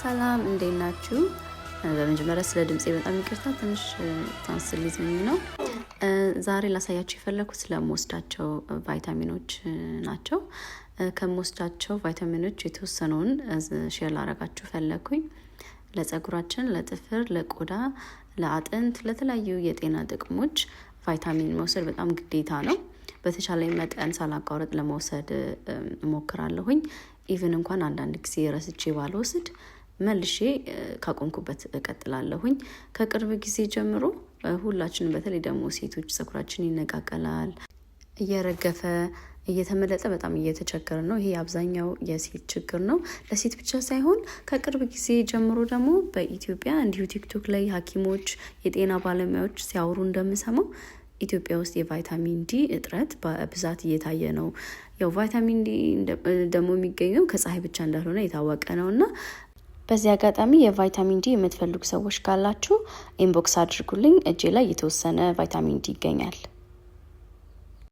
ሰላም እንዴት ናችሁ? በመጀመሪያ ስለ ድምጼ በጣም ይቅርታ ትንሽ ታንስል ይዘኝ ነው። ዛሬ ላሳያችሁ የፈለኩት ስለምወስዳቸው ቫይታሚኖች ናቸው። ከምወስዳቸው ቫይታሚኖች የተወሰነውን ሼር ላደርጋችሁ ፈለኩኝ። ለፀጉራችን፣ ለጥፍር፣ ለቆዳ፣ ለአጥንት፣ ለተለያዩ የጤና ጥቅሞች ቫይታሚን መውሰድ በጣም ግዴታ ነው። በተቻለኝ መጠን ሳላቋርጥ ለመውሰድ እሞክራለሁኝ። ኢቭን እንኳን አንዳንድ ጊዜ ረስቼ ባልወስድ መልሼ ካቆምኩበት እቀጥላለሁኝ። ከቅርብ ጊዜ ጀምሮ ሁላችንም በተለይ ደግሞ ሴቶች ፀጉራችን ይነቃቀላል፣ እየረገፈ እየተመለጠ በጣም እየተቸገረ ነው። ይሄ አብዛኛው የሴት ችግር ነው። ለሴት ብቻ ሳይሆን ከቅርብ ጊዜ ጀምሮ ደግሞ በኢትዮጵያ እንዲሁ ቲክቶክ ላይ ሐኪሞች የጤና ባለሙያዎች ሲያወሩ እንደምሰማው ኢትዮጵያ ውስጥ የቫይታሚን ዲ እጥረት በብዛት እየታየ ነው። ያው ቫይታሚን ዲ ደግሞ የሚገኘው ከፀሐይ ብቻ እንዳልሆነ የታወቀ ነውና በዚህ አጋጣሚ የቫይታሚን ዲ የምትፈልጉ ሰዎች ካላችሁ ኢንቦክስ አድርጉልኝ። እጄ ላይ የተወሰነ ቫይታሚን ዲ ይገኛል።